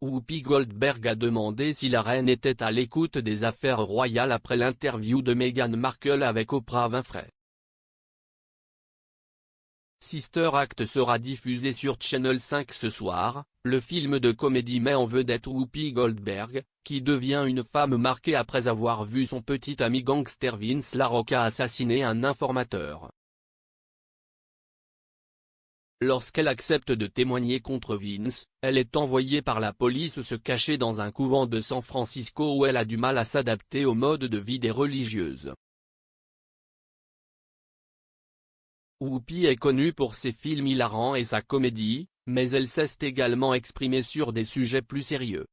Whoopi Goldberg a demandé si la reine était à l'écoute des affaires royales après l'interview de Meghan Markle avec Oprah Winfrey. Sister Act sera diffusé sur Channel 5 ce soir. Le film de comédie met en vedette Whoopi Goldberg, qui devient une femme marquée après avoir vu son petit ami gangster Vince LaRocca assassiner un informateur. Lorsqu'elle accepte de témoigner contre Vince, elle est envoyée par la police se cacher dans un couvent de San Francisco où elle a du mal à s'adapter au mode de vie des religieuses. Whoopi est connue pour ses films hilarants et sa comédie, mais elle s'est également exprimée sur des sujets plus sérieux.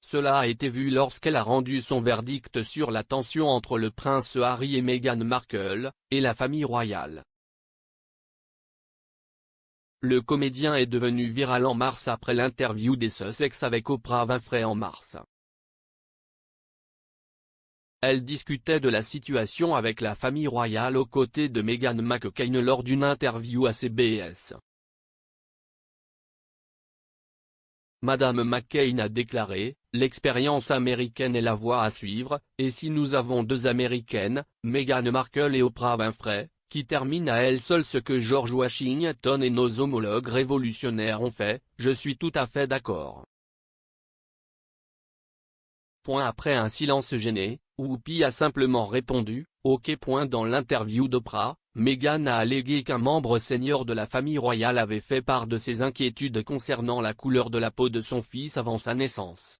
Cela a été vu lorsqu'elle a rendu son verdict sur la tension entre le prince Harry et Meghan Markle, et la famille royale. Le comédien est devenu viral en mars après l'interview des Sussex avec Oprah Winfrey en mars. Elle discutait de la situation avec la famille royale aux côtés de Meghan McCain lors d'une interview à CBS. Madame McCain a déclaré, « L'expérience américaine est la voie à suivre, et si nous avons deux Américaines, Meghan Markle et Oprah Winfrey, qui terminent à elles seules ce que George Washington et nos homologues révolutionnaires ont fait, je suis tout à fait d'accord. » Après un silence gêné, Whoopi a simplement répondu, « Ok. » Dans l'interview d'Oprah, Meghan a allégué qu'un membre senior de la famille royale avait fait part de ses inquiétudes concernant la couleur de la peau de son fils avant sa naissance.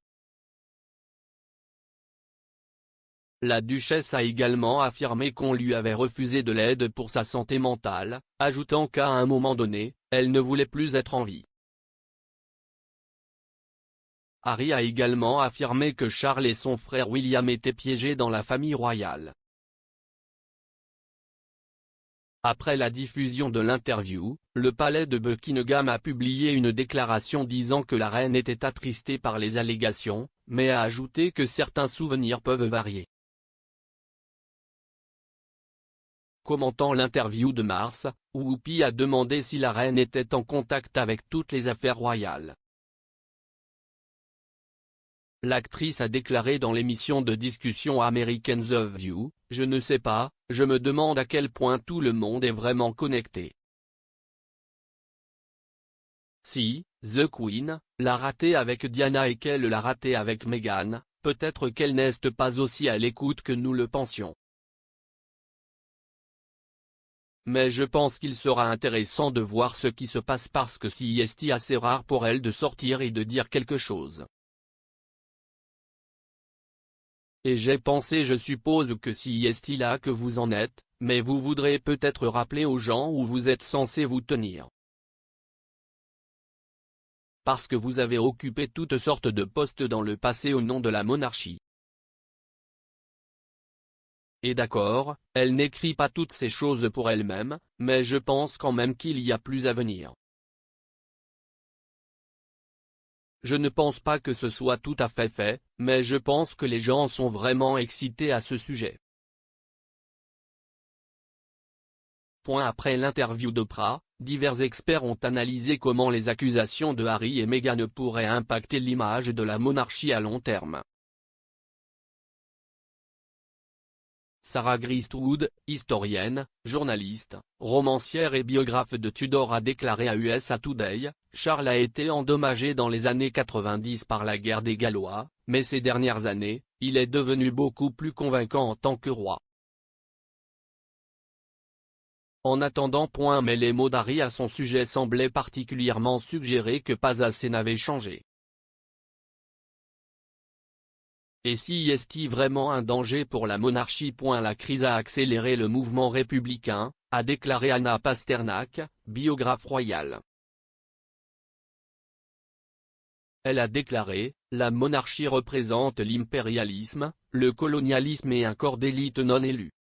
La duchesse a également affirmé qu'on lui avait refusé de l'aide pour sa santé mentale, ajoutant qu'à un moment donné, elle ne voulait plus être en vie. Harry a également affirmé que Charles et son frère William étaient piégés dans la famille royale. Après la diffusion de l'interview, le palais de Buckingham a publié une déclaration disant que la reine était attristée par les allégations, mais a ajouté que certains souvenirs peuvent varier. Commentant l'interview de mars, Whoopi a demandé si la reine était en contact avec toutes les affaires royales. L'actrice a déclaré dans l'émission de discussion américaine The View, « Je ne sais pas, je me demande à quel point tout le monde est vraiment connecté. Si, The Queen, l'a raté avec Diana et qu'elle l'a raté avec Meghan, peut-être qu'elle n'est pas aussi à l'écoute que nous le pensions. Mais je pense qu'il sera intéressant de voir ce qui se passe parce que c'est assez rare pour elle de sortir et de dire quelque chose. Et j'ai pensé je suppose que c'est là que vous en êtes, mais vous voudrez peut-être rappeler aux gens où vous êtes censé vous tenir. Parce que vous avez occupé toutes sortes de postes dans le passé au nom de la monarchie. Et d'accord, elle n'écrit pas toutes ces choses pour elle-même, mais je pense quand même qu'il y a plus à venir. Je ne pense pas que ce soit tout à fait, mais je pense que les gens sont vraiment excités à ce sujet. Après l'interview d'Oprah, divers experts ont analysé comment les accusations de Harry et Meghan pourraient impacter l'image de la monarchie à long terme. Sarah Gristwood, historienne, journaliste, romancière et biographe de Tudor a déclaré à USA Today, « Charles a été endommagé dans les années 90 par la guerre des Gallois, mais ces dernières années, il est devenu beaucoup plus convaincant en tant que roi. » En attendant. Mais les mots d'Harry à son sujet semblaient particulièrement suggérer que pas assez n'avait changé. Et si est-il vraiment un danger pour la monarchie? La crise a accéléré le mouvement républicain, a déclaré Anna Pasternak, biographe royale. Elle a déclaré, « La monarchie représente l'impérialisme, le colonialisme et un corps d'élite non élu.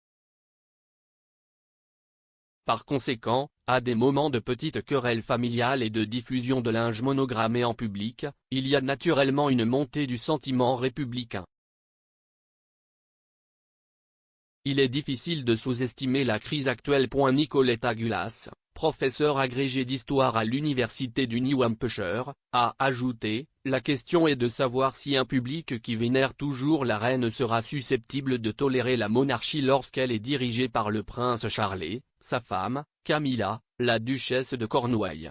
Par conséquent, à des moments de petites querelles familiales et de diffusion de linge monogrammé en public, il y a naturellement une montée du sentiment républicain. Il est difficile de sous-estimer la crise actuelle. Nicoletta Gulas, professeur agrégé d'histoire à l'université du New Hampshire, a ajouté, « La question est de savoir si un public qui vénère toujours la reine sera susceptible de tolérer la monarchie lorsqu'elle est dirigée par le prince Charles, sa femme, Camilla, la duchesse de Cornouailles. »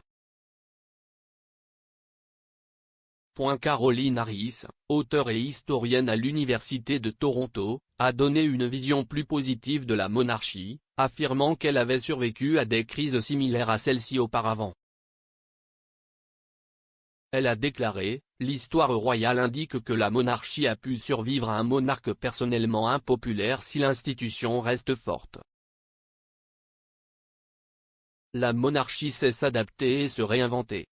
Caroline Harris, auteure et historienne à l'Université de Toronto, a donné une vision plus positive de la monarchie, affirmant qu'elle avait survécu à des crises similaires à celle-ci auparavant. Elle a déclaré, « L'histoire royale indique que la monarchie a pu survivre à un monarque personnellement impopulaire si l'institution reste forte. La monarchie sait s'adapter et se réinventer.